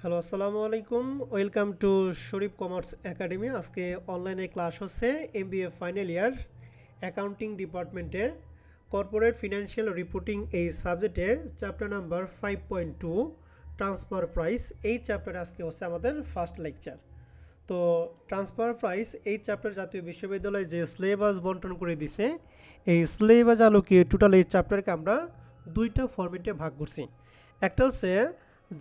Hello, আসসালামু আলাইকুম। Welcome to Sharif commerce academy. আজকে অনলাইনে ক্লাস হচ্ছে এমবিএ ফাইনাল ইয়ার অ্যাকাউন্টিং ডিপার্টমেন্টে কর্পোরেট ফিনান্সিয়াল রিপোর্টিং এই সাবজেক্টে চ্যাপ্টার নাম্বার 5.2 ট্রান্সফার প্রাইস। এই চ্যাপ্টারে আজকে হচ্ছে আমাদের ফার্স্ট লেকচার। তো ট্রান্সফার প্রাইস এই চ্যাপ্টার জাতীয় বিশ্ববিদ্যালয় যে সিলেবাস বন্টন করে দিছে, এই সিলেবাস আলোকে টোটাল এই চ্যাপ্টারকে আমরা দুইটা ফরম্যাটে ভাগ করছি। একটা হচ্ছে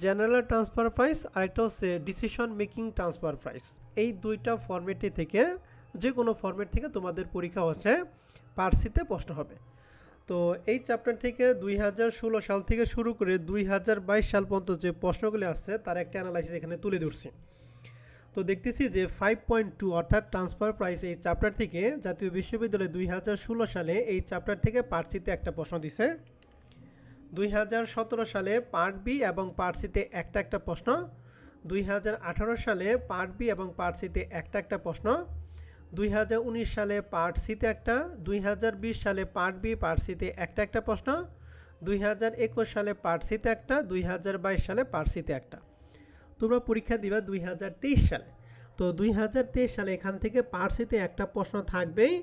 জেনারেল ট্রান্সফার প্রাইস, আরেকটা হচ্ছে ডিসিশন মেকিং ট্রান্সফার প্রাইস। এই দুইটা ফরম্যাটে থেকে যে কোনো ফরম্যাট থেকে তোমাদের পরীক্ষা হচ্ছে পার্সিতে প্রশ্ন হবে। তো এই চ্যাপ্টার থেকে 2016 সাল থেকে শুরু করে 2022 সাল পর্যন্ত যে প্রশ্নগুলি আসছে তার একটা অ্যানালাইসিস এখানে তুলে ধরছি। তো দেখতেছি যে 5.2 অর্থাৎ ট্রান্সফার প্রাইস এই চ্যাপ্টার থেকে জাতীয় বিশ্ববিদ্যালয় 2016 সালে এই চ্যাপ্টার থেকে পার্ট-সিতে একটা প্রশ্ন দিছে। 2017 সালে পার্ট বি এবং পার্ট সিতে একটা প্রশ্ন, 2018 সালে পার্ট বি এবং পার্ট সিতে একটা প্রশ্ন, 2019 সালে পার্ট সিতে একটা, 2020 সালে পার্ট বি পার্ট সিতে একটা প্রশ্ন, 2021 সালে পার্ট সিতে একটা, 2022 সালে পার্ট সিতে একটা। তোমরা পরীক্ষা দিবা 2023 সালে। তো 2023 সালে এখান থেকে পার্ট সিতে একটা প্রশ্ন থাকবেই।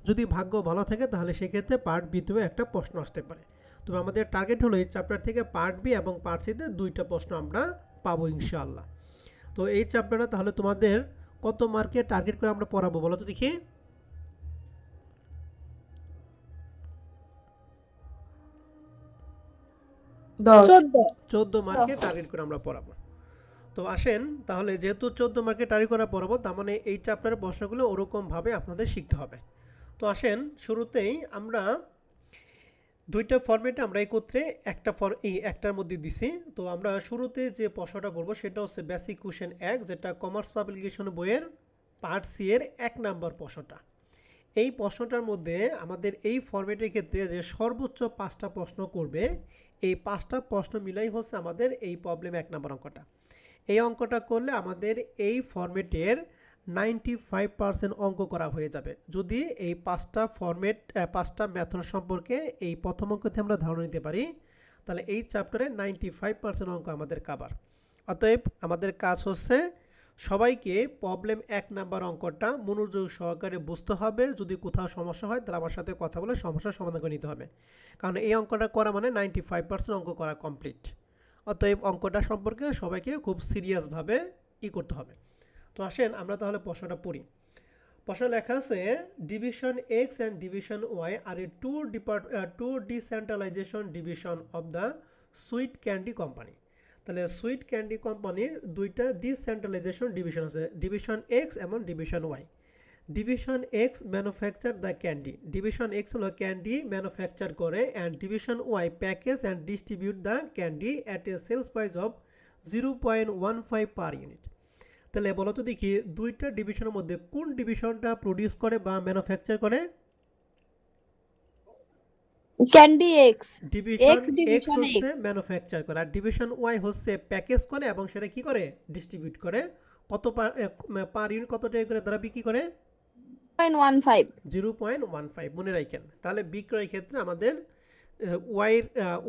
যদি ভাগ্য ভালো থাকে তাহলে সেক্ষেত্রে পার্ট বিতেও একটা প্রশ্ন আসতে পারে। তবে আমাদের টার্গেট হলো এই চ্যাপ্টার থেকে পার্ট বি এবং পার্ট সিতে দুইটা প্রশ্ন আমরা পাবো ইনশাআল্লাহ। তো এই চ্যাপ্টারটা তাহলে তোমাদের কত মার্কে টার্গেট করে আমরা পড়াবো বলো তো দেখি? 14 মার্কে টার্গেট করে আমরা পড়াবো। তো আসেন তাহলে, যেহেতু 14 মার্কে টার্গেট করে পড়াবো, তার মানে এই চ্যাপ্টারের প্রশ্নগুলো ওরকমভাবে আপনাদের শিখতে হবে। তো আসেন শুরুতেই আমরা দুইটা ফরম্যাটে আমরা একত্রে একটার মধ্যে দিছি। তো আমরা শুরুতে যে প্রশ্নটা করব সেটা হচ্ছে বেসিক কোশ্চেন 1, যেটা কমার্স পাবলিকেশন বইয়ের পার্ট সি এর 1 নাম্বার প্রশ্নটা। এই প্রশ্নটার মধ্যে আমাদের এই ফরম্যাটের ক্ষেত্রে যে সর্বোচ্চ 5টা প্রশ্ন করবে, এই 5টা প্রশ্ন মিলাই হচ্ছে আমাদের এই প্রবলেম 1 নাম্বার অঙ্কটা। এই অঙ্কটা করলে আমাদের এই ফরম্যাটের 95% অঙ্ক করা হয়ে যাবে যদি এই 5টা মেথড সম্পর্কে এই প্রথম অঙ্কতে আমরা ধারণা নিতে পারি। তাহলে এই চ্যাপ্টারে 95% অঙ্ক আমাদের কাভার। অতএব আমাদের কাজ হচ্ছে সবাইকে প্রবলেম 1 নাম্বার অঙ্কটা মনোযোগ সহকারে বুঝতে হবে। যদি কোথাও সমস্যা হয় তাহলে আমার সাথে কথা বলে সমস্যার সমাধান করে নিতে হবে, কারণ এই অঙ্কটা করা মানে 95% অঙ্ক করা কমপ্লিট। অতএব অঙ্কটা সম্পর্কে সবাইকে খুব সিরিয়াসভাবে করতে হবে। তো আসেন আমরা তাহলে প্রশ্নটা পড়ি। প্রশ্ন লেখা আছে, division X and division Y are a two decentralisation division of the Sweet Candy company. তাহলে সুইট ক্যান্ডি কোম্পানির দুইটা ডিসেন্ট্রালাইজেশন ডিভিশন আছে, ডিভিশন এক্স এবং division Y. Division X manufacture the candy, division X হলো ক্যান্ডি ম্যানুফ্যাকচার করে, and division Y package and distribute the candy at a sales price of 0.15 per unit. তাহলে বলো তো দেখি দুইটা ডিভিশনের মধ্যে কোন ডিভিশনটা প্রডিউস করে বা ম্যানুফ্যাকচার করে? Candy x. Division X division হচ্ছে ম্যানুফ্যাকচার করে, আর ডিভিশন ওয়াই হচ্ছে প্যাকেজ করে এবং সেটা কি করে ডিস্ট্রিবিউট করে। কত পার ইউনিট কত টাকা করে তারা বিক্রি করে? 0.15। মনে রাখেন। তাহলে বিক্রয় ক্ষেত্রে আমাদের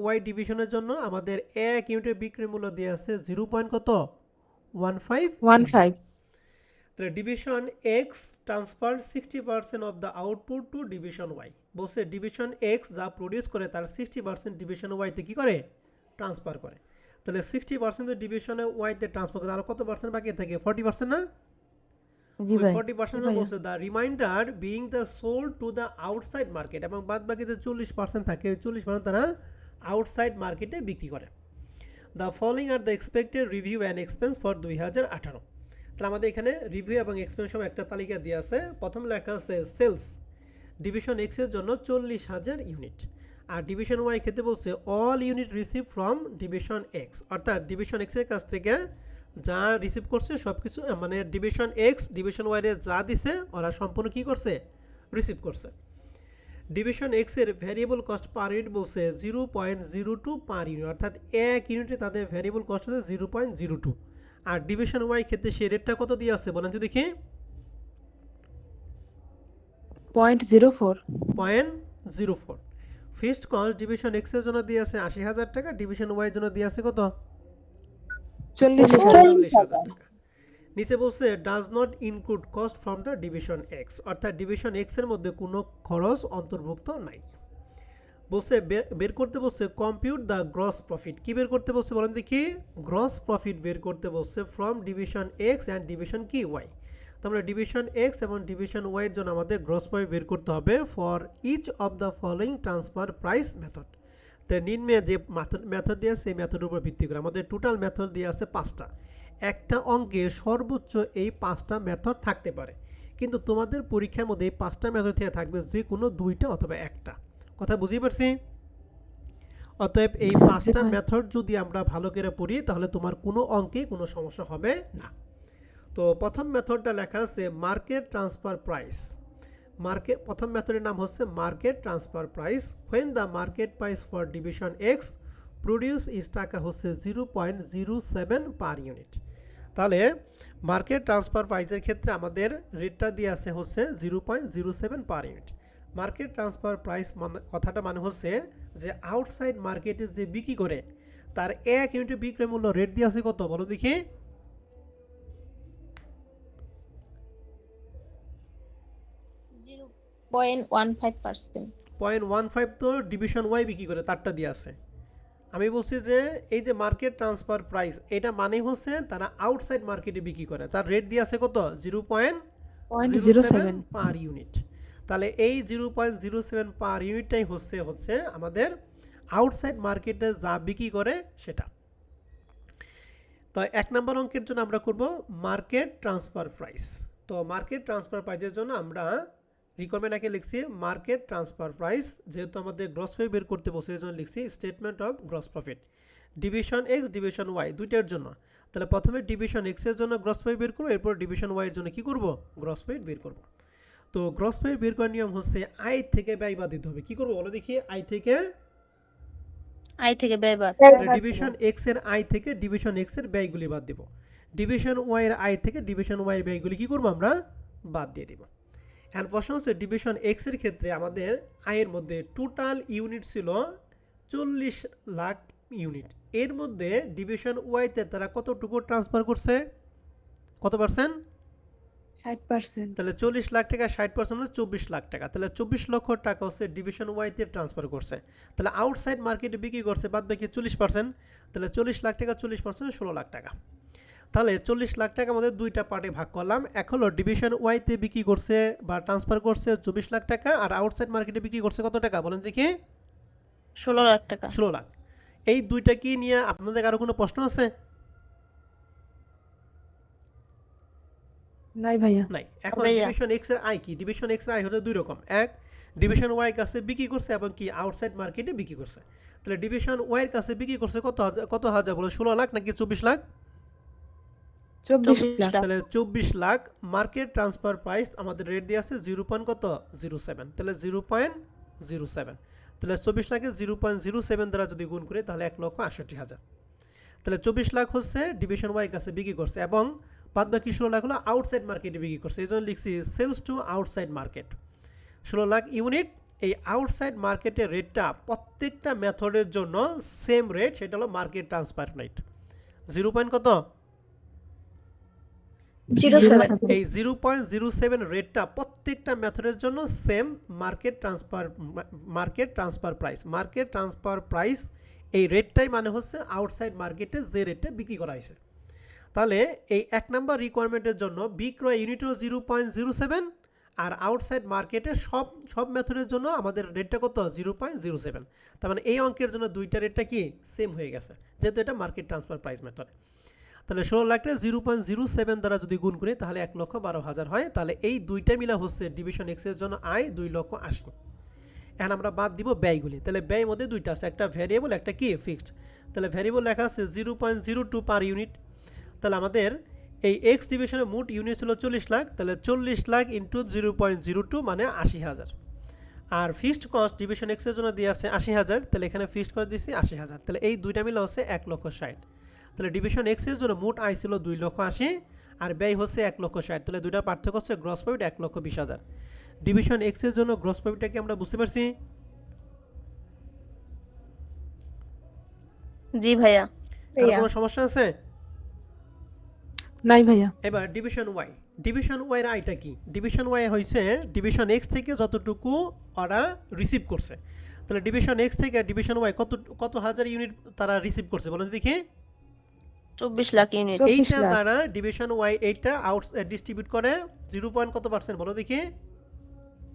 ওয়াই ডিভিশনের জন্য আমাদের 1 ইউনিটের বিক্রয় মূল্য দেওয়া আছে 0.15। তাহলে division X transfer 60% of the output to division Y. বলছে ডিভিশন এক্স যা প্রডিউস করে তার 60% ডিভিশন ওয়াইতে কি করে? ট্রান্সফার করে। তাহলে 60% ডিভিশনে ওয়াইতে ট্রান্সফার করে, আর কত পার্সেন্ট বাকি থাকে? 40% না? ওই 40% বলছে the reminder being the sold to the outside market, এবং বাদ বাকি যে 40% থাকে ওই 40% তারা আউটসাইড মার্কেটে বিক্রি করে। The following are the expected review and expense for 2018। তাহলে আমাদের এখানে রিভিউ এবং এক্সপেন্স সব একটা তালিকা দিয়ে আছে। প্রথম লেখা আছে সেলস ডিভিশন এক্স এর জন্য 40,000 ইউনিট, আর ডিভিশন ওয়াই ক্ষেত্রে বলছে all unit receive from division x, অর্থাৎ ডিভিশন এক্স এর কাছ থেকে যা রিসিভ করছে সব কিছু, মানে ডিভিশন এক্স ডিভিশন ওয়াই এর যা দিছে ওরা সম্পূর্ণ কি করছে? রিসিভ করছে। ডিভিশন এক্স এর ভ্যারিয়েবল কস্ট পার ইউনিট বলছে 0.02 পার ইউনিট, অর্থাৎ 1 ইউনিটে তাদের ভ্যারিয়েবল কস্ট হচ্ছে 0.02। আর ডিভিশন ওয়াই ক্ষেত্রে সেই রেটটা কত দিয়ে আছে বলেন তো দেখি? 0.04। ফিক্সড কস্ট ডিভিশন এক্স এর জন্য দিয়ে আছে 80,000 টাকা, ডিভিশন ওয়াই এর জন্য দিয়ে আছে কত? 40,000 40,000 টাকা। নিচে বলছে does not include cost from the division x, অর্থাৎ ডিভিশন এক্স এর মধ্যে কোনো খরচ অন্তর্ভুক্ত নাই। বলছে বের করতে বলছে কম্পিউট দ্য গ্রস প্রফিট। কি বের করতে বলছে বলেন দেখি? গ্রস প্রফিট বের করতে বলছে from division X and division কি ওয়াই। তাহলে ডিভিশন এক্স এবং ডিভিশন ওয়াই এর জন্য আমাদের গ্রস প্রফিট বের করতে হবে for each of the following transfer price method. তো নিম্নে যে মেথড দিয়ে আছে এই মেথডের উপর ভিত্তি করে আমাদের টোটাল মেথড দিয়ে আছে 5টা। একটা অঙ্কে সর্বোচ্চ এই 5টা মেথড থাকতে পারে, কিন্তু তোমাদের পরীক্ষার মধ্যে এই 5টা মেথড থেকে থাকবে যে কোনো 2টা অথবা একটা। কথা বুঝতে পারছি? অতএব এই 5টা মেথড যদি আমরা ভালো করে পড়ি তাহলে তোমার কোনো অঙ্কে কোনো সমস্যা হবে না। তো প্রথম মেথডটা লেখা আছে মার্কেট ট্রান্সফার প্রাইস। প্রথম মেথডের নাম হচ্ছে market transfer price when the market price for division x produce is টাকা হচ্ছে 0.07 পার ইউনিট। তাহলে মার্কেট ট্রান্সফার প্রাইসের ক্ষেত্রে আমাদের রেটটা দিয়ে আছে হচ্ছে 0.07 per unit. Market transfer price কথাটা মানে হচ্ছে যে আউটসাইড মার্কেটে যে বিক্রি করে তার 1 ইউনিটের বিক্রয় মূল্য রেট দিয়ে আছে কত বলো দেখি? 0.15%। 0.15 তো ডিভিশন ওয়াই বিক্রি করে তারটা দিয়ে আছে। আমি বলছি যে এই যে মার্কেট ট্রান্সফার প্রাইস এটা মানে হচ্ছে তারা আউটসাইড মার্কেটে বিক্রি করে, তার রেট দিয়ে আছে কত? 0.07 পার ইউনিট। তাহলে এই 0.07 পার ইউনিটটাই হচ্ছে আমাদের আউটসাইড মার্কেটে যা বিক্রি করে সেটা। তো 1 নম্বর অঙ্কের জন্য আমরা করব মার্কেট ট্রান্সফার প্রাইস। তো মার্কেট ট্রান্সফার প্রাইসের জন্য আমরা রিকোয়ারমেন্ট আগে লিখছি মার্কেট ট্রান্সফার প্রাইস, যেহেতু আমাদের গ্রস প্রফিট বের করতে বসে এই জন্য লিখছি statement of gross profit division X division Y দুইটার জন্য। তাহলে প্রথমে ডিভিশন এক্স এর জন্য গ্রস প্রফিট বের করব, এরপর ডিভিশন ওয়াই এর জন্য কি করব? গ্রস প্রফিট বের করব। তো গ্রস প্রফিট বের করার নিয়ম হচ্ছে আয় থেকে ব্যয় বাদ দিতে হবে। কি করব বলো দেখি? আয় থেকে ব্যয় বাদ। ডিভিশন এক্স এর আয় থেকে ডিভিশন এক্স এর ব্যয়গুলি বাদ দেব, ডিভিশন ওয়াই এর আয় থেকে ডিভিশন ওয়াই এর ব্যয়গুলি কি করব? আমরা বাদ দিয়ে দেব। এখন প্রশ্ন হচ্ছে ডিভিশন এক্স এর ক্ষেত্রে আমাদের আয়ের মধ্যে টোটাল ইউনিট ছিল 40 লাখ ইউনিট। এর মধ্যে ডিভিশন ওয়াইতে তারা কতটুকু ট্রান্সফার করছে? কত পার্সেন্ট? 60%। তাহলে 40 লাখ টাকা 60% মানে 24 লাখ টাকা। তাহলে 24 লক্ষ টাকা হচ্ছে ডিভিশন ওয়াইতে ট্রান্সফার করছে। তাহলে আউটসাইড মার্কেটে বিক্রি করছে বাদ বাকি 40%। তাহলে 40 লাখ টাকা 40% 16 লাখ টাকা। তাহলে 40 লাখ টাকা আমাদের দুইটা পার্টে ভাগ করলাম। এক হলো ডিভিশন ওয়াইতে বিক্রি করছে বা ট্রান্সফার করছে 24 লাখ টাকা, আর আউটসাইড মার্কেটে বিক্রি করছে কত টাকা বলেন দেখি? 16 লাখ টাকা। 16 লাখ। এই দুইটা কি নিয়ে আপনাদের আরো কোনো প্রশ্ন আছে? নাই ভাইয়া। নাই। এখন ডিভিশন এক্স এর আয় কি? ডিভিশন এক্স এর আয় হলো দুই রকম। এক, ডিভিশন ওয়াই এর কাছে বিক্রি করছে এবং কি আউটসাইড মার্কেটে বিক্রি করছে। তাহলে ডিভিশন ওয়াই এর কাছে বিক্রি করছে কত হাজার বলো? 16 লাখ নাকি 24 লাখ? 24 লাখ। তাহলে 24 লাখ। মার্কেট ট্রান্সফার প্রাইস আমাদের রেট দিয়ে আছে 0.07। তাহলে 0.07। তাহলে 24 লাখে 0.07 দ্বারা যদি গুণ করি তাহলে 1,68,000। তাহলে 24 লাখ হচ্ছে ডিভিশন ওয়াই এর কাছে বিক্রি করছে এবং বাদ বাকি 16 লাখ হলো আউটসাইড মার্কেটে বিক্রি করছে। এই জন্য লিখছি sales to outside market 16 lakh unit. এই আউটসাইড মার্কেটের রেটটা প্রত্যেকটা মেথডের জন্য সেম রেট, সেটা হলো মার্কেট ট্রান্সফার রেট 0. কত? 07। এই 0.07 রেটটা প্রত্যেকটা মেথডের জন্য সেম মার্কেট ট্রান্সফার প্রাইস এই রেটটাই মানে হচ্ছে আউটসাইড মার্কেটে যে রেটটা বিক্রি করা হয়েছে। তাহলে এই 1 নম্বর রিকোয়ারমেন্টের জন্য বিক্রয় ইউনিটও 0.07 আর আউটসাইড মার্কেটে সব মেথডের জন্য আমাদের রেটটা কত? 0.07। তার মানে এই অঙ্কের জন্য দুইটা রেটটা কি সেম হয়ে গেছে, যেহেতু এটা মার্কেট ট্রান্সফার প্রাইস মেথড। তাহলে 16 লাখটা 0.07 দ্বারা যদি গুণ করি তাহলে 1,12,000 হয়। তাহলে এই দুইটা মিলা হচ্ছে ডিভিশন এক্স এর জন্য আয় 2,80,000। এখন আমরা বাদ দিব ব্যয়গুলি। তাহলে ব্যয়ের মধ্যে দুইটা আছে, একটা ভ্যারিয়েবল একটা কি ফিক্সড। তাহলে ভ্যারিয়েবল লেখা আছে 0.02 পার ইউনিট। তাহলে আমাদের এই এক্স ডিভিশনের মোট ইউনিট ছিল 40 লাখ। তাহলে 40 লাখ ইন্টু 0.02 মানে 80,000। আর ফিক্সড কস্ট ডিভিশন এক্স এর জন্য দিয়ে আছে 80,000। তাহলে এখানে ফিক্সড কস্ট দিয়েছি 80,000। তাহলে এই দুইটা মিলে হচ্ছে 1,60,000। তাহলে ডিভিশন এক্স এর জন্য মোট আয় ছিল 2,80,000 আর ব্যয় হচ্ছে 1,60,000। তাহলে দুইটা পার্থক্য হচ্ছে গ্রস প্রফিট 1,20,000। ডিভিশন এক্স এর জন্য গ্রস প্রফিটটা কি আমরা বুঝতে পারছি? জি ভাইয়া। কোনো সমস্যা আছে? নাই ভাইয়া। এবার ডিভিশন ওয়াই, ডিভিশন ওয়াইয়ের আইটা কি? ডিভিশন ওয়াই হয়েছে ডিভিশন এক্স থেকে যতটুকু ওরা রিসিভ করছে। তাহলে ডিভিশন এক্স থেকে ডিভিশন ওয়াই কত কত হাজার ইউনিট তারা রিসিভ করছে বলেন দেখি। 24 লাখ ইউনিট। এইটা তারা ডিভিশন ওয়াই এইটা আউট ডিস্ট্রিবিউট করে 0. কত পার্সেন্ট বলো দেখি?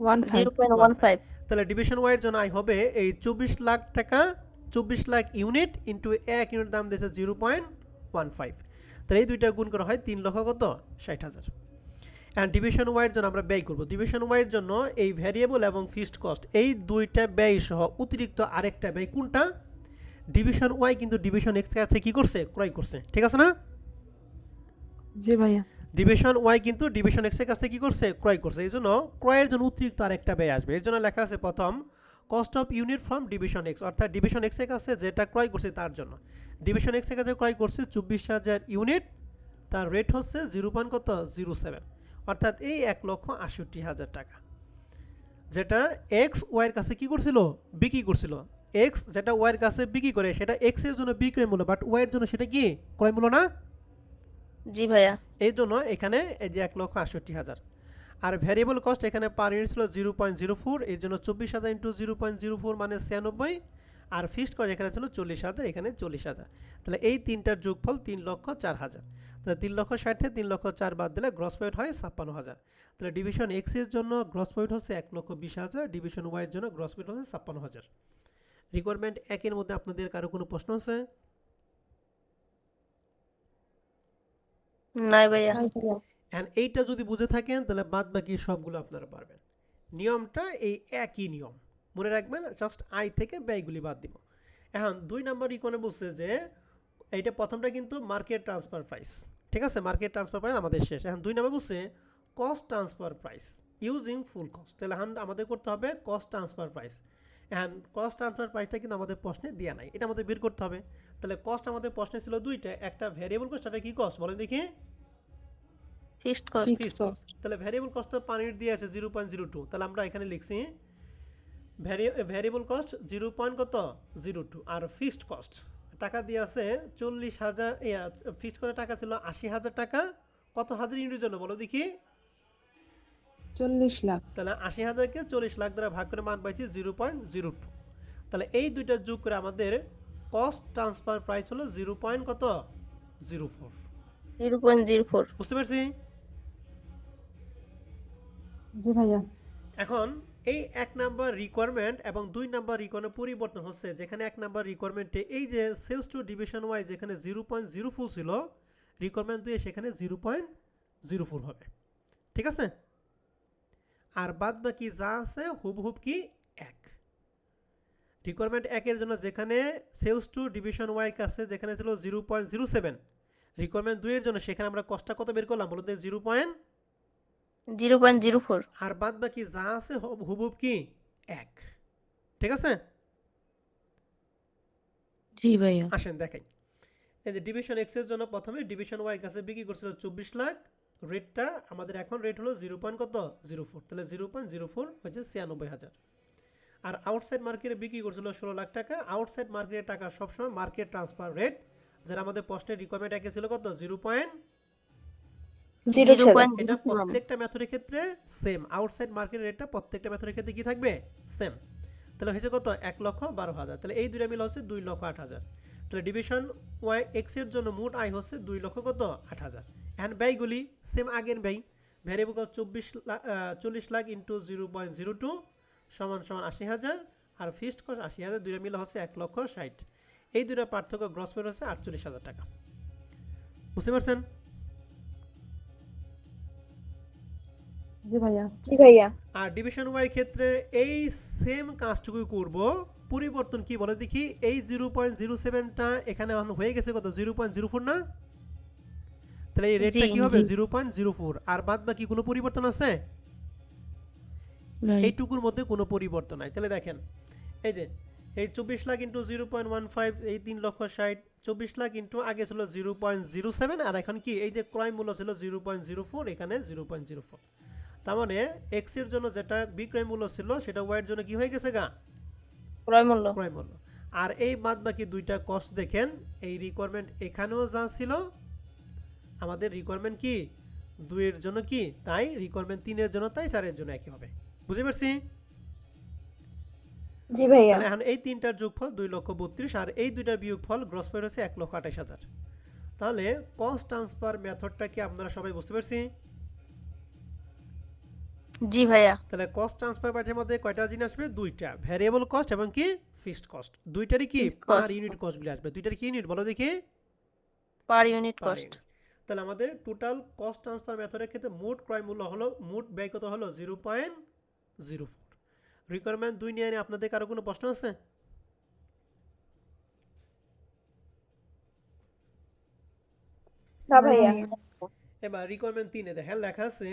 0.15। তাহলে ডিভিশন ওয়াই এর জন্য আয় হবে এই 24 লাখ টাকা, 24 লাখ ইউনিট ইন্টু এক ইউনিট দাম দিয়েছে 0.15। তাহলে এই দুইটা গুণ করা হয় 3 লক্ষ কত 60,000। অ্যান্ড ডিভিশন ওয়াইয়ের জন্য আমরা ব্যয় করব। ডিভিশন ওয়াইয়ের জন্য এই ভ্যারিয়েবল এবং ফিক্সড কস্ট এই দুইটা ব্যয় সহ অতিরিক্ত আরেকটা ব্যয় কোনটা? ডিভিশন ওয়াই কিন্তু ডিভিশন এক্স কাছে কি করছে? ক্রয় করছে, ঠিক আছে না? জি ভাইয়া। ডিভিশন ওয়াই কিন্তু ডিভিশন এক্স এর কাছ থেকে কি করছে? ক্রয় করছে। এই জন্য ক্রয়ের জন্য অতিরিক্ত আরেকটা ব্যয় আসবে। এর জন্য লেখা আছে প্রথম cost of unit from division x, অর্থাৎ ডিভিশন এক্স এর কাছে যেটা ক্রয় করছে তার জন্য। ডিভিশন এক্স এর কাছে ক্রয় করছে 24,000 ইউনিট, তার রেট হচ্ছে 0.07, অর্থাৎ এই 1,68,000 টাকা, যেটা এক্স ওয়াইয়ের কাছে কি করছিল? বিক্রি করছিল। এক্স যেটা ওয়াইয়ের কাছে বিক্রি করে সেটা এক্স এর জন্য বিক্রয় মূল্য, বাট ওয়াইয়ের জন্য সেটা কি ক্রয় মূল্য না? জি ভাইয়া। এই জন্য এখানে এই যে 1,68,000। আর ভ্যারিয়েবল কস্ট এখানে পার ইউনিট ছিল 0.04, এর জন্য 24,000 ইন্টু 0.04 মানে 96। আর ফিক্সড কস্ট এখানে ছিল 40,000, এখানে 40,000। তাহলে এই তিনটার যোগফল 3,04,000। তাহলে 3,60,000 থেকে 3,04,000 বাদ দিলে গ্রস প্রফিট হয় 56,000। তাহলে ডিভিশন এক্স এর জন্য গ্রস প্রফিট হচ্ছে 1,20,000, ডিভিশন ওয়াই এর জন্য গ্রস প্রফিট হচ্ছে 56,000। রিকোয়ারমেন্ট একের মধ্যে আপনাদের কারো কোনো প্রশ্ন আছে? নাই ভাইয়া। অ্যান্ড এইটা যদি বুঝে থাকেন তাহলে বাদ বাকি সবগুলো আপনারা পারবেন। নিয়মটা এই একই নিয়ম মনে রাখবেন, জাস্ট আয় থেকে ব্যয়গুলি বাদ দিব। এখন 2 নম্বর ইকোনে বলছে যে এইটা প্রথমটা কিন্তু মার্কেট ট্রান্সফার প্রাইস, ঠিক আছে? মার্কেট ট্রান্সফার প্রাইস আমাদের শেষ। এখন 2 নম্বর বলছে কস্ট ট্রান্সফার প্রাইস ইউজিং ফুল কস্ট। তাহলে এখন আমাদের করতে হবে cost transfer price. And cost transfer প্রাইসটা কিন্তু আমাদের প্রশ্নে দেওয়া নাই, এটা আমাদের বের করতে হবে। তাহলে কস্ট আমাদের প্রশ্নে ছিল দুইটা, একটা ভ্যারিয়েবল কস্ট, একটা কি কস্ট বলেন দেখি? Fixed cost. Fixed cost. তাহলে ভ্যারিয়েবল কস্ট তো পানির দিয়ে আছে 0.02, তাহলে আমরা এখানে লিখছি ভ্যারিয়েবল কস্ট 0.02 আর ফিক্সড কস্ট টাকা দিয়ে আছে 40,000। ফিক্সড কস্টের টাকা ছিল 80,000 টাকা। কত হাজার ইউনিটের জন্য বলো দেখি? 40 লাখ। তাহলে 80,000কে 40 লাখ দ্বারা ভাগ করে মান পাইছি 0.02। তাহলে এই দুইটা যোগ করে আমাদের কস্ট ট্রান্সফার প্রাইস হলো 0.04। 0.04। বুঝতে পারছি? জি ভাইয়া। এখন এই 1 নাম্বার রিকোয়ারমেন্ট এবং 2 নাম্বার রিকোয়ারমেন্ট পরিবর্তন হচ্ছে, যেখানে 1 নাম্বার রিকোয়ারমেন্টে এই যে সেলস টু ডিভিশন ওয়াই যেখানে 0.04 ছিল, রিকোয়ারমেন্ট 2 সেখানে 0.04 হবে, ঠিক আছে? আর বাদ বাকি যা আছে হুবহুব কি এক। রিকোয়ারমেন্ট 1 এর জন্য যেখানে সেলস টু ডিভিশন ওয়াই কাছে যেখানে ছিল 0.07, রিকোয়ারমেন্ট 2 এর জন্য সেখানে আমরা কস্টটা কত বের করলাম বলতে 0.04। আর বাদ বাকি যা আছে হুবহুব কি এক, ঠিক আছে? জি ভাইয়া। আসেন দেখাই। এই যে ডিভিশন এক্স এর জন্য প্রথমে ডিভিশন ওয়াই কাছে বিক্রি করছিল 24 লাখ, রেটটা আমাদের এখন রেট হলো 0.04, তাহলে 0.04 হচ্ছে 96,000। আর আউটসাইড মার্কেটে বিক্রি করছিল 16 লাখ টাকা। আউটসাইড মার্কেটের টাকা সবসময় মার্কেট ট্রান্সফার রেট, যারা আমাদের প্রশ্নের রিকোয়ারমেন্ট একে ছিল কত 0.07। এটা প্রত্যেকটা মেথডের ক্ষেত্রে সেম, আউটসাইড মার্কেট রেটটা প্রত্যেকটা মেথডের ক্ষেত্রে কি থাকবে? সেম। তাহলে হয়েছে কত 1,12,000। তাহলে এই দুইটা মিল হচ্ছে 2,08,000। তাহলে ডিভিশন ওয়াই এক্স এর জন্য মোট আয় হচ্ছে 2,08,000। এখন ব্যয়গুলি সেম আগের ব্যয়, ভ্যারিয়েবল কস্ট 40 লাখ ইন্টু 0.02 সমান সমান 80,000, আর ফিক্সড কস্ট 80,000, দুইটা মিলে হচ্ছে 1,60,000। এই দুইটা পার্থক্য গ্রস প্রফিট হচ্ছে 48,000 টাকা। বুঝতে পারছেন? জি ভাইয়া। জি ভাইয়া। আর ডিভিশন ওয়াই এর ক্ষেত্রে এই সেম কাজটুকুই করব, পরিবর্তন কি বলে দেখি? এই 0.07টা এখানে হয়ে গেছে কত 0.04 না? তাহলে এই রেটটা কি হবে 0.04। আর বাদ বাকি কোনো পরিবর্তন আছে? এইটুকুর মধ্যে কোনো পরিবর্তন নাই। তাহলে দেখেন এই যে এই 24 লাখ ইন্টু 0.15 এই 3,60,000, 24 লাখ ইন্টু আগে ছিল 0.07, আর এখন কি এই যে ক্রয় মূল্য ছিল 0.04, এখানে 0.04। তার মানে এক্স এর জন্য যেটা বিক্রয় মূল্য ছিল সেটা ওয়াই এর জন্য কি হয়ে গেছে গা? ক্রয় মূল্য। আর এই বাদ বাকি দুইটা কস্ট দেখেন, এই রিকোয়ারমেন্ট এখানেও যা ছিল আমাদের রিকোয়ারমেন্ট কি 2 এর জন্য কি, তাই রিকোয়ারমেন্ট 3 এর জন্য, তাই 4 এর জন্য একই হবে। বুঝতে পারছি? জি ভাইয়া। তাহলে এখন এই তিনটার যোগফল 2,32,000 আর এই দুইটার বিয়োগফল গ্রস পয়েন্ট হচ্ছে 1,28,000। তাহলে কস্ট ট্রান্সফার মেথডটা কি আপনারা সবাই বুঝতে পারছি? জি ভাইয়া। তাহলে কস্ট ট্রান্সফার মেথডের মধ্যে কয়টা জিনিস আসবে? দুইটা, ভ্যারিয়েবল কস্ট এবং কি ফিক্সড কস্ট। দুইটারই কি Fixed পার cost। ইউনিট কস্টগুলো আসবে। দুইটার কি ইউনিট বলো দেখি? Per unit per cost. Unit. তাহলে আমাদের টোটাল কস্ট ট্রান্সফার মেথডের ক্ষেত্রে মোট ক্রয় মূল্য হলো, মোট ব্যয় কত হলো 0.04। রিকোয়ারমেন্ট 2 নিয়ে আপনাদের কারো কোনো প্রশ্ন আছে? না ভাইয়া। এবার রিকোয়ারমেন্ট 3 দেখেন লেখা আছে,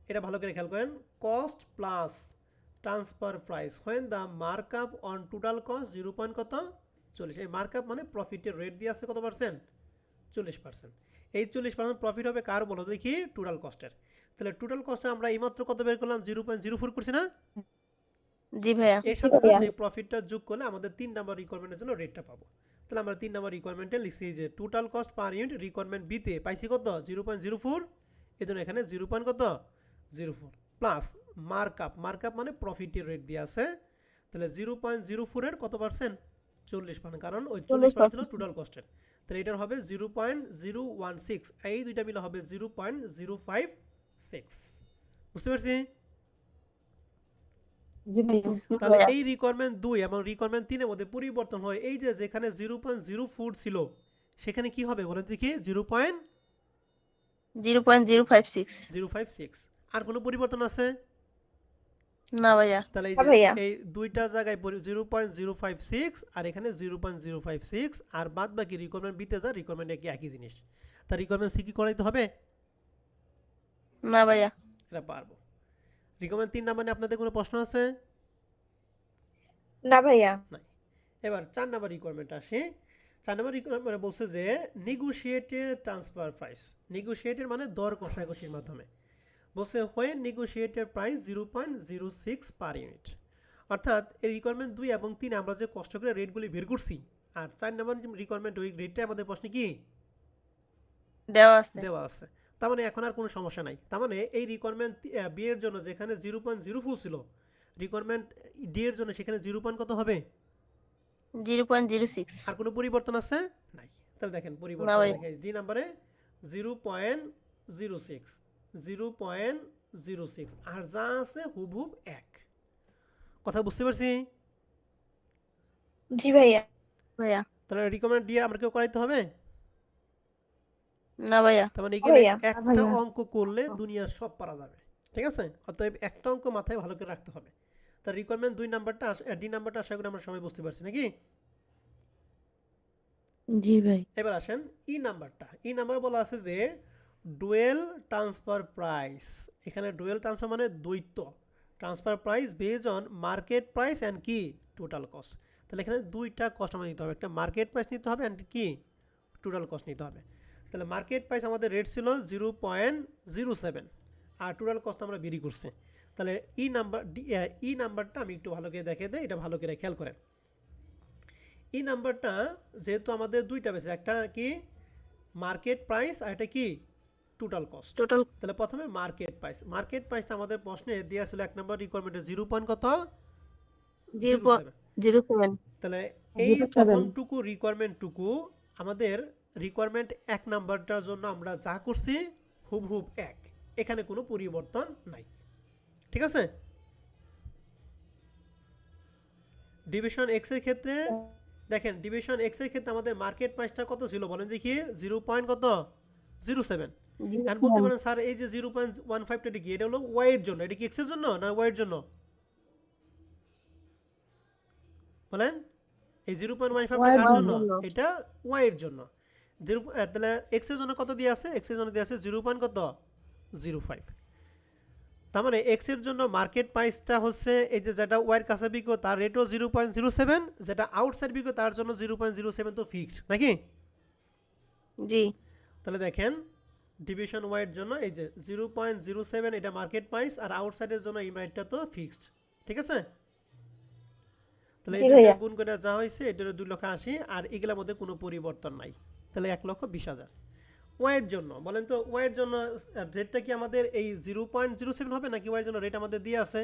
এটা ভালো করে খেয়াল করেন, cost plus transfer price when the markup on total cost 0. কত 40। এই মার্কআপ মানে প্রফিটের রেট দিয়ে আছে কত পার্সেন্ট? 40%। এই 40% প্রফিট হবে কার বলো দেখি? টোটাল কস্টের। তাহলে টোটাল কস্টে আমরা এইমাত্র কত বের করলাম? 0.04 করছি না? জি ভাইয়া। এর সাথে জাস্ট এই প্রফিটটা যোগ করলে আমাদের 3 নাম্বার রিকোয়ারমেন্টের জন্য রেটটা পাবো। তাহলে আমরা 3 নাম্বার রিকোয়ারমেন্টে লিখছি যে total cost per unit requirement বিতে পাইছি কত? 0.04। এজন্য এখানে 0. কত 04 প্লাস মার্কআপ, মার্কআপ মানে প্রফিটের রেট দিয়ে আছে। তাহলে 0.04 এর কত পার্সেন্ট? 40%, কারণ ওই 40% ছিল টোটাল কস্টের। তাহলে এটার হবে 0.016, এই দুইটা মিলে হবে 0.056। বুঝতে পারছি? জি ভাইয়া। তাহলে এই রিকোয়ারমেন্ট 2 এবং রিকোয়ারমেন্ট 3 এর মধ্যে পরিবর্তন হয়, এই যে যেখানে 0.04 ছিল সেখানে কি হবে বলেন দেখি? 0.056। আর কোনো পরিবর্তন আছে? না ভাইয়া। তাহলে এই দুইটা জায়গায় 0.056 আর এখানে 0.056, আর বাদ বাকি রিকোয়ারমেন্ট বিতে যা রিকোয়ারমেন্ট একই জিনিস। তার রিকোয়ারমেন্ট সি কি করাইতে হবে? না ভাইয়া। এটা পারবো। রিকোয়ারমেন্ট 3 নাম্বার নিয়ে আপনাদের কোনো প্রশ্ন আছে? না ভাইয়া। নাই। এবার 4 নাম্বার রিকোয়ারমেন্ট আসে। 4 নাম্বার রিকোয়ারমেন্ট বলছে যে নেগোশিয়েটেড ট্রান্সফার প্রাইস। নেগোশিয়েটেড মানে দর কষাকষির মাধ্যমে। বলছে when negotiated price 0.06 per unit. অর্থাৎ এই রিকোয়ারমেন্ট 2 এবং 3 আমরা যে কষ্ট করে রেটগুলি বের করছি, আর 4 নাম্বার রিকোয়ারমেন্ট ওই রেটটা আমাদের প্রশ্নে কি দেওয়া আছে। তার মানে এখন আর কোনো সমস্যা নাই। তার মানে এই রিকোয়ারমেন্ট বি এর জন্য যেখানে 0.04 ছিল, রিকোয়ারমেন্ট ডি এর জন্য সেখানে 0. কত হবে? 0.06। আর কোনো পরিবর্তন আছে? নাই। তাহলে দেখেন পরিবর্তন দেখেন ডি নাম্বারে 0.06, 0.06 আর যা আছে হুবহুব এক। কথা বুঝতে পারছি? জি ভাইয়া। ভাইয়া। তাহলে রিকমেন্ড দিয়ে আমরা কেউ করাইতে হবে না ভাইয়া। তার মানে এখানে একটা অঙ্ক করলে দুনিয়ার সব পারা যাবে। ঠিক আছে? অতএব একটা অঙ্ক মাথায় ভালো করে রাখতে হবে। তার রিকোয়ারমেন্ট 2 নাম্বারটা ডি নাম্বারটা আশা করি আমরা সবাই বুঝতে পারছি নাকি? জি ভাই। এবার আসেন ই নাম্বারটা। ই নাম্বার বলা আছে যে ডুয়েল ট্রান্সফার প্রাইস। এখানে ডুয়েল ট্রান্সফার মানে দ্বৈত transfer price base on market price and কি টোটাল কস্ট। তাহলে এখানে দুইটা কস্ট আমাদের নিতে হবে, একটা মার্কেট প্রাইস নিতে হবে অ্যান্ড কি টোটাল কস্ট নিতে হবে। তাহলে মার্কেট প্রাইস আমাদের রেট ছিল 0.07 আর টোটাল কস্ট আমরা বেরি করছি। তাহলে ই নাম্বারটা আমি একটু ভালো করে দেখে দেয়, এটা ভালো করে খেয়াল করেন। এই নাম্বারটা যেহেতু আমাদের দুইটা বেশি, একটা কি মার্কেট প্রাইস আর এটা কি টোটাল কস্ট। তাহলে প্রথমে মার্কেট প্রাইস। মার্কেট প্রাইসটা আমাদের প্রশ্নে দেওয়া ছিল 1 নম্বর রিকোয়ারমেন্টে 0. কত 0.07। তাহলে এই প্রথমটুকু রিকোয়ারমেন্টটুকু আমাদের রিকোয়ারমেন্ট 1 নাম্বারটার জন্য আমরা যা করছি হুবহুব এক, এখানে কোনো পরিবর্তন নাই। ঠিক আছে? ডিভিশন এক্স এর ক্ষেত্রে দেখেন, ডিভিশন এক্স এর ক্ষেত্রে আমাদের মার্কেট প্রাইসটা কত ছিল বলেন দেখি? 0.07। এখন বলতে পারেন স্যার এই যে 0.15 টা কি এটা হলো ওয়াই এর জন্য, এটা কি এক্স এর জন্য না ওয়াই এর জন্য বলেন? এই 0.15 টা কার জন্য? এটা ওয়াই এর জন্য। তাহলে এক্স এর জন্য কত দিয়ে আছে? এক্স এর জন্য দিয়ে আছে 0.05। তার মানে এক্স এর জন্য মার্কেট প্রাইসটা হচ্ছে এই যে যেটা ওয়াই এর কাছে বিক্রি তার রেটও 0.07, যেটা আউটসাইড বিক্রি তার জন্য 0.07 তো ফিক্সড নাকি? জি। তাহলে দেখেন ডিভিশন ওয়াই এর জন্য এই যে 0.07 এটা মার্কেট প্রাইস আর আউটসাইডের জন্য এই রেটটা তো ফিক্সড। ঠিক আছে? তাহলে এই দুটো গুণ করে যা হয়েছে এটার 2,80,000 আর এগুলোর মধ্যে কোনো পরিবর্তন নাই। তাহলে 1,20,000। ওয়াইয়ের জন্য বলেন তো, ওয়াইয়ের জন্য রেটটা কি আমাদের এই 0.07 হবে নাকি ওয়াইয়ের জন্য রেট আমাদের দিয়ে আছে?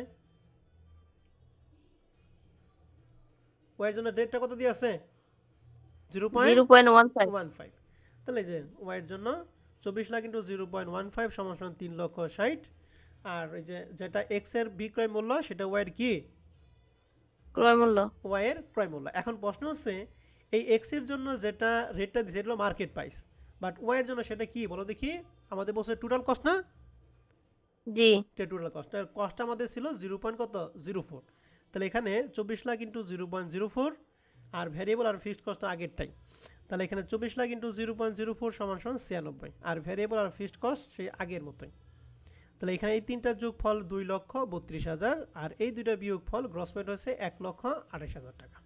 ওয়াইয়ের জন্য রেটটা কত দিয়ে আছে? 0.15 0.15। তাহলে এই যে ওয়াইয়ের জন্য 24 লাখ ইন্টু 0.15 সমান সমান 3,60,000। আর এই যে যেটা এক্স এর বিক্রয় মূল্য সেটা ওয়াইয়ের কি? ক্রয় মূল্য। ওয়াইয়ের ক্রয় মূল্য। এখন প্রশ্ন হচ্ছে এই এক্স এর জন্য যেটা রেটটা দিচ্ছে এটা হলো মার্কেট প্রাইস, বাট ওয়াইয়ের জন্য সেটা কি বলো দেখি? আমাদের বলছে টোটাল কস্ট না? জি টোটাল কস্ট, আর কস্ট আমাদের ছিল 0.04। তাহলে এখানে 24 লাখ ইন্টু 0.04 আর ভ্যারিয়েবল আর ফিক্সড কস্ট আগেরটাই। তাহলে এখানে 24 লাখ ইন্টু 0.04 সমান সমান 96, আর ভ্যারিয়েবল আর ফিক্সড কস্ট সেই আগের মতোই। তাহলে এখানে এই তিনটা যোগফল 2,32,000 আর এই দুইটা বিয়োগফল গ্রস পয়েন্ট হচ্ছে 1,28,000 টাকা।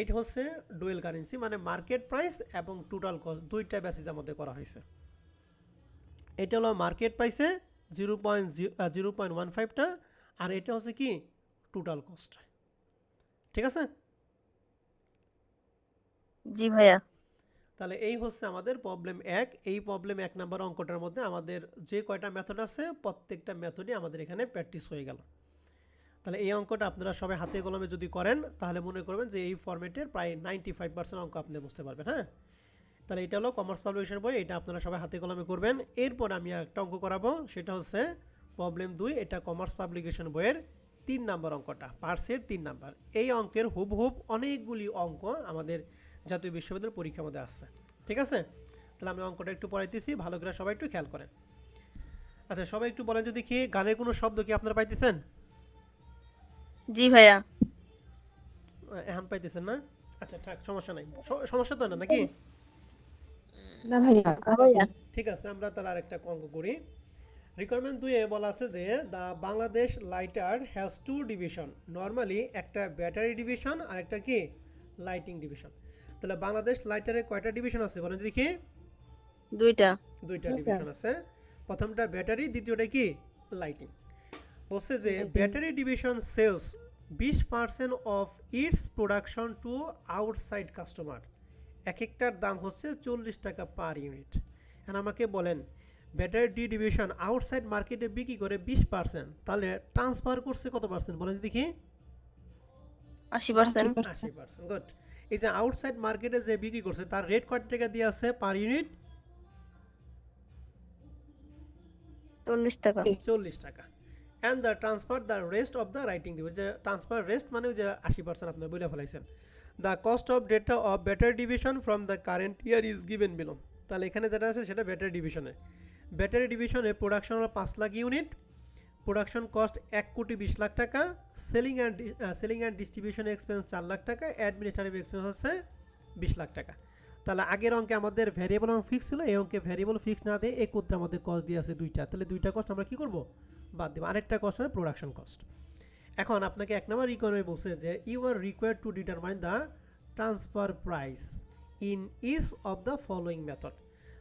এটা হচ্ছে ডুয়েল কারেন্সি, মানে মার্কেট প্রাইস এবং টোটাল কস্ট দুইটা বেসিসের মধ্যে করা হয়েছে। এটা হলো মার্কেট প্রাইসে 0.15টা, আর এটা হচ্ছে কি টোটাল কস্ট। ঠিক আছে? জি ভাইয়া। তাহলে এই হচ্ছে আমাদের প্রবলেম 1। এই প্রবলেম 1 নাম্বার অঙ্কটার মধ্যে আমাদের যে কয়টা মেথড আছে প্রত্যেকটা মেথডই আমাদের এখানে প্র্যাকটিস হয়ে গেল। তাহলে এই অঙ্কটা আপনারা সবাই হাতে কলমে যদি করেন তাহলে মনে করবেন যে এই ফরম্যাটের প্রায় 95% অঙ্ক আপনি বুঝতে পারবেন। হ্যাঁ, তাহলে এটা হলো কমার্স পাবলিকেশন বই, এটা আপনারা সবাই হাতে কলমে করবেন। এরপর আমি একটা অঙ্ক করাবো, সেটা হচ্ছে প্রবলেম 2। এটা কমার্স পাবলিকেশন বইয়ের 3 নাম্বার অঙ্কটা, পার্সের 3 নাম্বার। এই অঙ্কের হুবহুব অনেকগুলি অঙ্ক আমাদের জাতীয় বিশ্ববিদ্যালয়ের পরীক্ষার মধ্যে আসছে। ঠিক আছে? তাহলে আমি অঙ্কটা একটু পড়াইতেছি, ভালো করে সবাই একটু খেয়াল করেন। আচ্ছা, সবাই একটু বলেন যদি কি গানের কোনো শব্দ কি আপনারা পাইতেছেন? জি ভাইয়া। এখন পাইতেছেন না? আচ্ছা থাক, সমস্যা নাই। সমস্যা তো না নাকি? না ভাইয়া ভাইয়া। ঠিক আছে, আমরা তাহলে আরেকটা অঙ্ক করি। রিকোয়ারমেন্ট 2 এ বলা আছে যে the Bangladesh lighter has 2 division. Normally একটা ব্যাটারি ডিভিশন আর একটা কি লাইটিং ডিভিশন। তাহলে বাংলাদেশ লাইটারে কয়টা ডিভিশন আছে বলেন দেখি? দুইটা ডিভিশন আছে। প্রথমটা ব্যাটারি, দ্বিতীয়টা কি লাইটিং। বলছে যে battery division sales 20% of its production to outside customer. এক একটার দাম হচ্ছে 40 টাকা পার ইউনিট। এখন আমাকে বলেন ব্যাটারি ডি ডিভিশন আউটসাইড মার্কেটে বিক্রি করে 20%, তাহলে ট্রান্সফার করছে কত পার্সেন্ট বলেন দেখি? 80%। 80%। গুড। এই যে আউটসাইড মার্কেটে যে বিক্রি করছে তার রেট কত টাকা দিয়ে আছে পার ইউনিট? 40 টাকা। 40 টাকা। And the transfer the rest of the writing division, যে ট্রান্সফার রেস্ট মানে ওই যে 80% আপনি বলে ফেলাইছেন। The cost of data of battery division from the current year is given below. তাহলে এখানে যেটা আছে সেটা ব্যাটারি ডিভিশনে। ব্যাটারি ডিভিশনে প্রোডাকশন হলো 5 লাখ ইউনিট, প্রোডাকশন কস্ট 1,20,00,000 টাকা, selling and distribution expense 4 lakh টাকা, অ্যাডমিনিস্ট্রেটিভ এক্সপেন্স হচ্ছে 20 লাখ টাকা। তাহলে আগের অঙ্কে আমাদের ভ্যারিয়েবল এবং ফিক্স ছিল, এই অঙ্কে ভ্যারিয়েবল ফিক্স না দিয়ে এই কোডটার মধ্যে কস্ট দিয়ে আছে দুইটা। তাহলে দুইটা কস্ট আমরা কি করব? বাদ দেব। আরেকটা কস্ট হবে প্রোডাকশন কস্ট। এখন আপনাকে 1 নম্বর ইকোনমি বলছে যে you are required to determine the transfer price in each of the following method.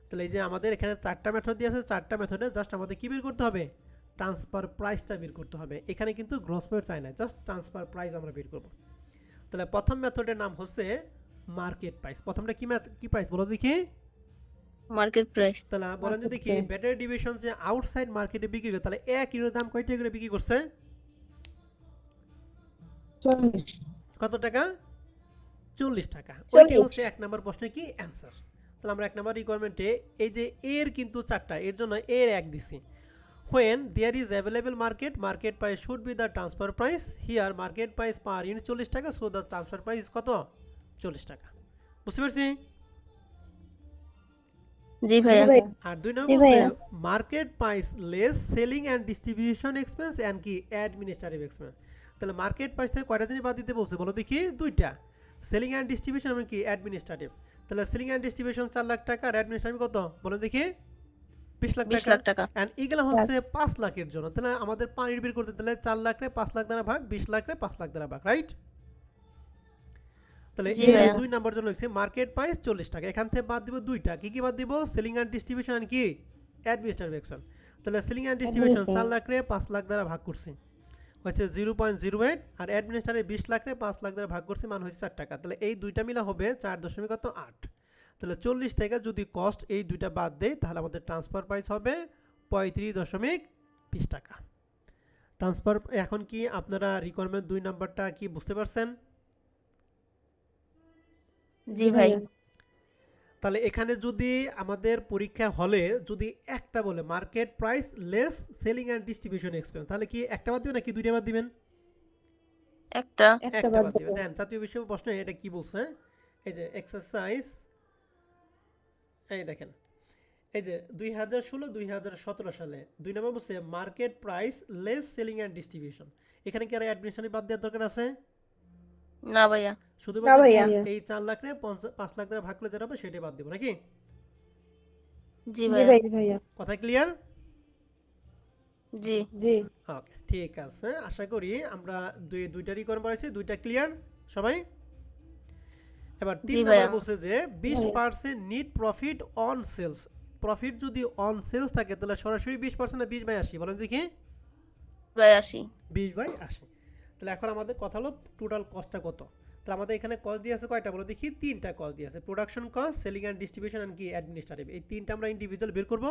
তাহলে এই যে আমাদের এখানে 4টা মেথড দিয়ে আছে, 4টা মেথডে জাস্ট আমাদের কী বের করতে হবে? ট্রান্সফার প্রাইসটা বের করতে হবে। এখানে কিন্তু গ্রস পয়েন্ট চাই না, জাস্ট ট্রান্সফার প্রাইস আমরা বের করব। তাহলে প্রথম মেথডের নাম হচ্ছে মার্কেট প্রাইস। প্রথমটা কি প্রাইস বলো দেখি? Market price. তাহলে বলেন যদি কি ব্যাটারি ডিভিশন যে আউটসাইড মার্কেটে বিক্রি করে, তাহলে 1 ইউনিট দাম কয় টাকা করে বিক্রি করছে? 40 কত টাকা? 40 টাকা। ওইটাই হচ্ছে 1 নম্বর প্রশ্নের কি অ্যান্সার। তাহলে আমরা 1 নম্বর রিকোয়ারমেন্টে এই যে এর কিন্তু 4টা, এর জন্য এর 1 দিছি। When there is available market price should be the transfer price. Here market price per unit 40 টাকা, so the transfer price is কত? 40 টাকা। বুঝতে পারছি? জি ভাইয়া। আর 2 নম্বর হচ্ছে market price less selling and distribution expense and কি অ্যাডমিনিস্ট্রেটিভ এক্সপেন্স। তাহলে market price থেকে কয়টা জিনিস বাদ দিতে বলছে বলো দেখি? দুইটা, সেলিং অ্যান্ড ডিস্ট্রিবিউশন এবং কি অ্যাডমিনিস্ট্রেটিভ। তাহলে সেলিং অ্যান্ড ডিস্ট্রিবিউশন 4 লাখ টাকা আর অ্যাডমিনিস্ট্রেটিভ কত বলো দেখি? 20 লাখ 20 লাখ টাকা। এন্ড এগুলা হচ্ছে 5 লাখের জন্য। তাহলে আমাদের পানির বের করতে তাহলে 4 লাখ রে 5 লাখ দ্বারা ভাগ, 20 লাখ রে 5 লাখ দ্বারা ভাগ, রাইট? তাহলে জি এই ভাইয়া। 2 নাম্বার জন্য হচ্ছে মার্কেট প্রাইস 40 টাকা। এখান থেকে বাদ দিব দুইটা, কি বাদ দিব? সেলিং অ্যান্ড ডিস্ট্রিবিউশন আর কি অ্যাডমিনিস্ট্রেটিভ এক্সপেন্স। তাহলে সেলিং অ্যান্ড ডিস্ট্রিবিউশন 4 লাখ রে 5 লাখ দ্বারা ভাগ করছি হচ্ছে 0.08, আর অ্যাডমিনিস্ট্রেটিভ 20 লাখ রে 5 লাখ দ্বারা ভাগ করছি মান হচ্ছে 4 টাকা। তাহলে এই দুইটা মিলা হবে 4.8। তাহলে 40 থেকে যদি কস্ট এই দুইটা বাদ দেয় তাহলে আমাদের ট্রান্সফার প্রাইস হবে 35.20 টাকা। ট্রান্সফার এখন কি আপনারা রিকোয়ারমেন্ট 2 নাম্বারটা কি বুঝতে পারছেন? জি ভাই। তাহলে এখানে যদি আমাদের পরীক্ষা হলে যদি একটা বলে market price less selling and distribution expense, তাহলে কি একটা বাদ দিবেন নাকি দুইটা বাদ দিবেন? একটা। একটা বাদ দিবেন। দেখেন জাতীয় বিষয় প্রশ্ন এটা কি বলছে, এই যে এক্সারসাইজ, এই দেখেন এই যে 2016-2017 সালে 2 নম্বর বলছে market price less selling and distribution. এখানে কি আর অ্যাডমিশনে বাদ দেওয়ার দরকার আছে? না ভাইয়া। শুধুমাত্র এই 4 লাখ রে 5 লাখ দ্বারা ভাগ করলে যেটা হবে সেটাই বাদ দেব নাকি? জি ভাইয়া। ভাইয়া কথা ক্লিয়ার? জি। জি ওকে, ঠিক আছে। আশা করি আমরা দুইটা রিকোয়ারমেন্ট পড়াইছি, দুইটা ক্লিয়ার সবাই। এবার 3 জি নাম্বার ভাইয়া। বলছে যে 20% net profit on sales. Profit যদি অন সেলস থাকে তাহলে সরাসরি 20% না 20/80 বলেন দেখি? ভাই 80। 20/80। তাহলে এখন আমাদের কথা হলো টোটাল কস্টটা কত। তাহলে আমাদের এখানে কস্ট দিয়ে আছে কয়টা বলো দেখি? 3টা কস্ট দিয়ে আছে, production cost, selling and distribution and কি অ্যাডমিনিস্ট্রেটিভ। এই 3টা আমরা ইন্ডিভিজুয়াল বের করব,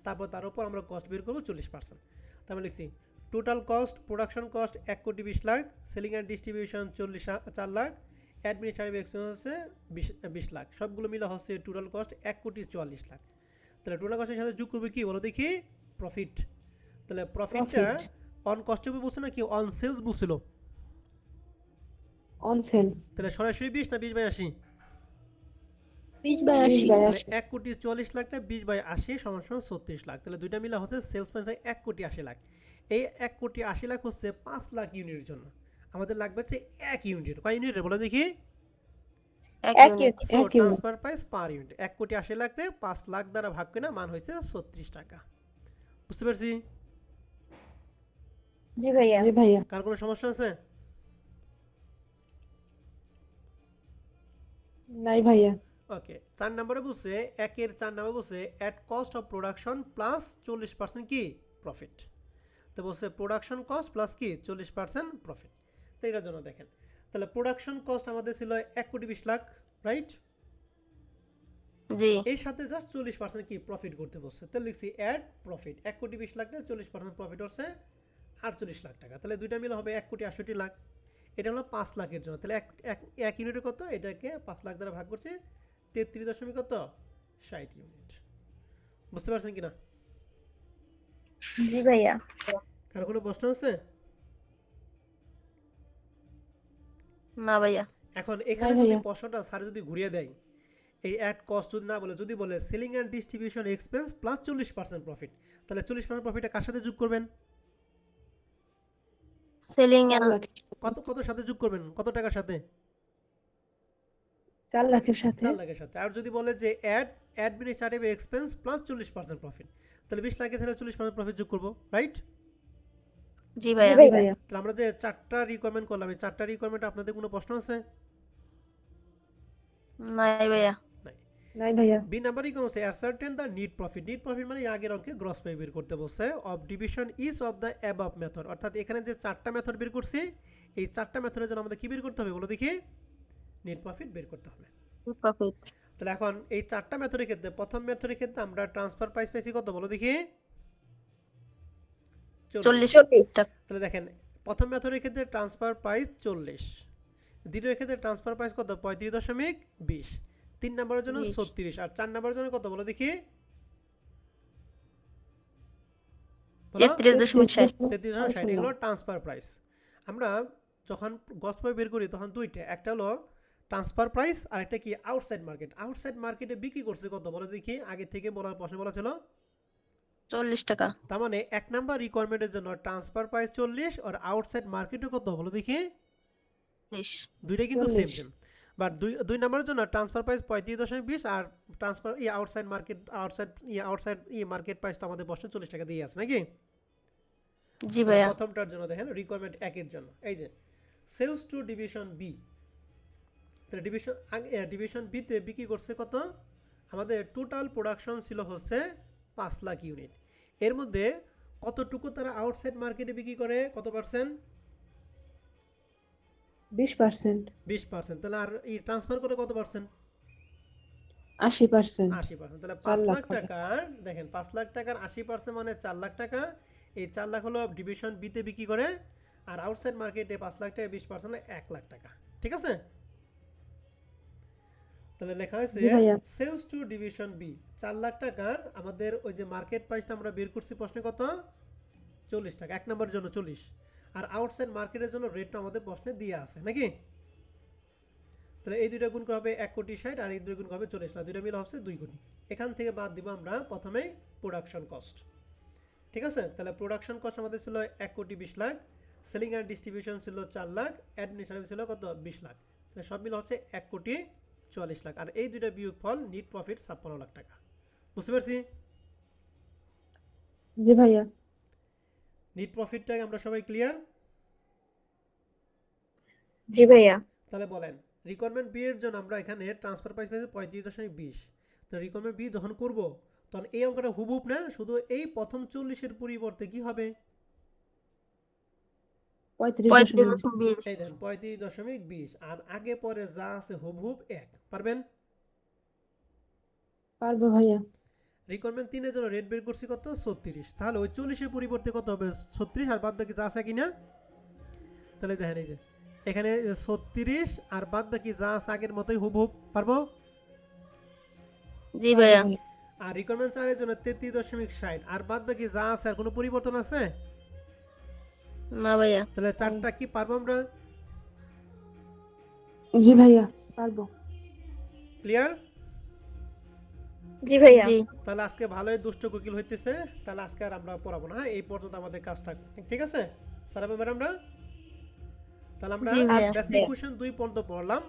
তারপর তার উপর আমরা কস্ট বের করব 40%। তাহলে লিখছি total cost, production cost 1,20,00,000, selling and distribution 4 lakh, administrative expense হচ্ছে 20 লাখ। সবগুলো মিলে হচ্ছে টোটাল কস্ট 1,44,00,000। তাহলে টোটাল কস্টের সাথে যোগ করবে কি বলো দেখি? প্রফিট। তাহলে প্রফিটটা অন কস্টে বলছে না কি অন সেলস বলছিল? অন সেলস তাহলে সরাসরি 20 না 20/80? 20/80। তাহলে 1,40,00,000টা 20/80 সমান সমান 36 লাখ। তাহলে দুইটা মিলে হচ্ছে সেলস প্রাইস 1,80,00,000। এই 1,80,00,000 হচ্ছে 5 লাখ ইউনিটের জন্য। আমাদের লাগবে হচ্ছে 1 ইউনিট। কয় ইউনিট বলে দেখি? 1 unit. So transfer price per unit 1,80,00,000 রে 5 লাখ দ্বারা ভাগ করে না মান হয়েছে 36 টাকা। বুঝতে পারছি? জি ভাইয়া। জি ভাইয়া কার কোনো সমস্যা আছে? নাই ভাইয়া ওকে, 4 নম্বরে বলছে 4 নম্বরে বলছে এট কস্ট অফ প্রোডাকশন প্লাস 40% কি প্রফিট। তো বলছে প্রোডাকশন কস্ট প্লাস কি 40% প্রফিট। তো এটার জন্য দেখেন তাহলে প্রোডাকশন কস্ট আমাদের ছিল 1,20,00,000, রাইট? জি। এর সাথে জাস্ট 40% কি প্রফিট করতে বলছে। তাহলে লিখছি অ্যাড প্রফিট 1,20,00,000 40% প্রফিট হচ্ছে 48 লাখ টাকা। তাহলে দুইটা মিলে হবে 1,68,00,000। এটা হলো 5 লাখের জন্য। তাহলে এক ইউনিটে কত? এটাকে 5 লাখ দ্বারা ভাগ করছে 33.60 ইউনিট। বুঝতে পারছেন কিনা? জি ভাইয়া। কারো কোনো প্রশ্ন আছে? না ভাইয়া। এখন এখানে যদি প্রশ্নটা স্যার যদি ঘুরিয়ে দেয়, এই অ্যাড কস্ট যদি না বলে যদি বলে selling and distribution expense plus 40% profit, তাহলে 40% প্রফিটটা কার সাথে যোগ করবেন? সেলিং 4 এন্ড লাখ কত সাথে যোগ করবেন? কত টাকার সাথে? 4 লাখের সাথে 4 লাখের সাথে। আর যদি বলে যে অ্যাডমিনিস্ট্রেটিভ এক্সপেন্স প্লাস 40% প্রফিট, তাহলে 20 লাখের সাথে 40% প্রফিট যোগ করব, রাইট? জি জি ভাইয়া। ভাইয়া তাহলে আমরা যে 4টা রিকোয়ারমেন্ট করলাম, এই 4টা রিকোয়ারমেন্টে আপনাদের কোনো প্রশ্ন আছে? নাই ভাইয়া। নাই। নাই ভাইয়া বি নাম্বার রিকোয়ারমেন্ট হচ্ছে ascertain the NEET profit. NEET profit মানে আগের অঙ্কে গ্রস পে বের করতে বলছে of division is of the above method. অর্থাৎ এখানে যে 4টা মেথড বের করছি, এই 4টা মেথডের জন্য আমাদের কি বের করতে হবে বলো দেখি? নিট প্রফিট বের করতে হবে। প্রফিট। তাহলে এখন এই 4টা মেথডের ক্ষেত্রে প্রথম মেথডের ক্ষেত্রে আমরা ট্রান্সফার প্রাইস পেয়েছি কত বলো দেখি? 40 টাকা। তাহলে দেখেন প্রথম মেথডের ক্ষেত্রে ট্রান্সফার প্রাইস 40, দ্বিতীয় ক্ষেত্রে ট্রান্সফার প্রাইস কত 35.20, 3 নম্বরের জন্য 36, আর 4 নম্বরের জন্য কত বলো দেখি? 33.60। 33.60। এগুলো ট্রান্সফার প্রাইস। আমরা যখন গ্রস পে বের করি তখন দুইটা, একটা হলো ট্রান্সফার প্রাইস আর একটা কি আউটসাইড মার্কেট। আউটসাইড মার্কেটে বিক্রি করছে কত বলো দেখি? আগে থেকে প্রশ্ন বলা ছিল 40 টাকা। তার মানে 1 নাম্বার রিকোয়ারমেন্টের জন্য ট্রান্সফার প্রাইস 40 আর আউটসাইড মার্কেটে কত বলো দেখি? 30। দুইটা কিন্তু সেম সেম। বাট দুই নাম্বারের জন্য ট্রান্সফার প্রাইস 35.20 আর ট্রান্সফার আউটসাইড মার্কেট প্রাইস তো আমাদের প্রশ্ন 40 টাকা দিয়ে আছে নাকি? জি ভাইয়া। প্রথমটার জন্য দেখেন রিকোয়ারমেন্ট 1 এর জন্য এই যে সেলস টু ডিভিশন বি। তাহলে ডিভিশন বি তে বিক্রি করছে কত? আমাদের টোটাল প্রোডাকশন ছিল হচ্ছে 5 লাখ ইউনিট। এর মধ্যে কতটুকু তারা আউটসাইড মার্কেটে বিক্রি করে? কত পার্সেন্ট? 20% 20%। তাহলে আর এই ট্রান্সফার করে কত পার্সেন্ট? 80%। 80%। তাহলে 4 5 লাখ লাখ টাকা। টাকার দেখেন 5 লাখ টাকার 80% মানে 4 লাখ টাকা। এই 4 লাখ হলো ডিভিশন বি তে বিক্রি করে, আর আউটসাইড মার্কেটে 5 লাখ টাকা 20% হলে 1 লাখ টাকা। ঠিক আছে? তাহলে লেখা হয়েছে জি ভাইয়া। Sales to division B 4 lakh টাকার আমাদের ওই যে মার্কেট প্রাইসটা আমরা বের করছি প্রশ্নে কত 40 টাকা, এক নম্বরের জন্য 40, আর আউটসাইড মার্কেটের জন্য রেটটা আমাদের প্রশ্নে দিয়ে আছে নাকি। তাহলে এই দুইটা গুণ করা হবে 1,60,00,000 আর এই দুই গুণ করা হবে 40 লাখ, দুইটা মিলে হচ্ছে 2 কোটি। এখান থেকে বাদ দিব আমরা প্রথমেই প্রোডাকশন কস্ট। ঠিক আছে? তাহলে প্রোডাকশন কস্ট আমাদের ছিল 1,20,00,000, সেলিং অ্যান্ড ডিস্ট্রিবিউশন ছিল 4 লাখ, অ্যাডমিনিস্ট্রেটিভ ছিল কত 20 লাখ। তাহলে সব মিলে হচ্ছে 1,40,00,000, আর এই দুইটা বিয়োগফল নিট প্রফিট 56 লাখ টাকা। বুঝতে পারছি? জি ভাইয়া। নিট প্রফিটটা আমরা সবাই ক্লিয়ার? জি ভাইয়া। তাহলে বলেন রিকোয়ারমেন্ট বি এর জন্য আমরা এখানে ট্রান্সফার প্রাইস পেয়েছি 35.20। তো রিকোয়ারমেন্ট বি যখন করব তখন এই অঙ্কটা হুবহুব না, শুধু এই প্রথম 40-এর পরিবর্তে কি হবে 35.20। 35.20। এই দেন 35.20, আর আগে পরে যা আছে হুবহুব এক। পারবেন? পারবো ভাইয়া। রিকোয়ারমেন্ট 3 এর জন্য রেট বের করছি কত 36, তাহলে ওই 40-এর পরিবর্তে কত হবে 36, আর বাদ বাকি যা আছে কিনা। তাহলে দেখেন এই যে এখানে 36 আর বাদ বাকি যা আছে আগের মতোই হুবহুব। পারবো? জি ভাইয়া। আর রিকোয়ারমেন্ট 4 এর জন্য 33.60, আর বাদ বাকি যা আছে আর কোনো পরিবর্তন আছে? না ভাইয়া। তাহলে চারটা কি পারবো আমরা? জি ভাইয়া পারবো। ক্লিয়ার? জি ভাইয়া। জি। তাহলে আজকে ভালোই দুষ্ট কোকিল হইতেছে। তাহলে আজকে আর আমরা পড়াবো না, হ্যাঁ? এই পর্যন্ত আমাদের কাজটা। ঠিক আছে স্যার এবং ম্যাডামরা? তাহলে আমরা জি ভাইয়া। বেসিক কোশ্চেন 2 পর্যন্ত পড়লাম।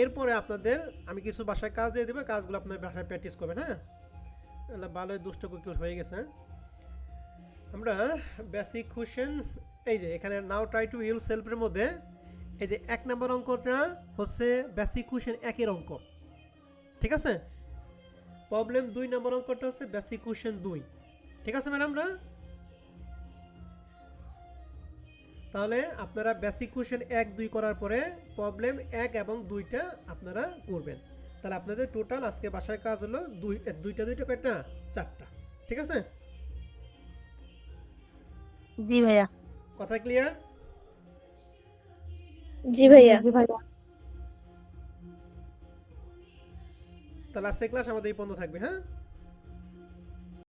এরপরে আপনাদের আমি কিছু বাসায় কাজ দিয়ে দেবো, কাজগুলো আপনার বাসায় প্র্যাকটিস করবেন, হ্যাঁ? তাহলে ভালোই দুষ্ট কোকিল হয়ে গেছে, হ্যাঁ? আমরা বেসিক কোশ্চেন এই যে এখানে নাও ট্রাই টু ইউজ সেলফের মধ্যে এই যে 1 নম্বর অঙ্কটা হচ্ছে বেসিক কোশ্চেন 1 এর অঙ্ক। ঠিক আছে? প্রবলেম 2 নম্বর অঙ্কটা হচ্ছে বেসিক কোশ্চেন 2। ঠিক আছে ম্যাডামরা? তাহলে আপনারা বেসিক কোশ্চেন 1 2 করার পরে প্রবলেম 1 এবং 2টা আপনারা করবেন। তাহলে আপনাদের টোটাল আজকে বাসায় কাজ হলো দুইটা কয়টা 4টা। ঠিক আছে? জি ভাইয়া। কথা ক্লিয়ার? জি ভাইয়া। জি ভাইয়া। তাহলে আজকে ক্লাস আমাদের এই পর্যন্ত থাকবে, হ্যাঁ?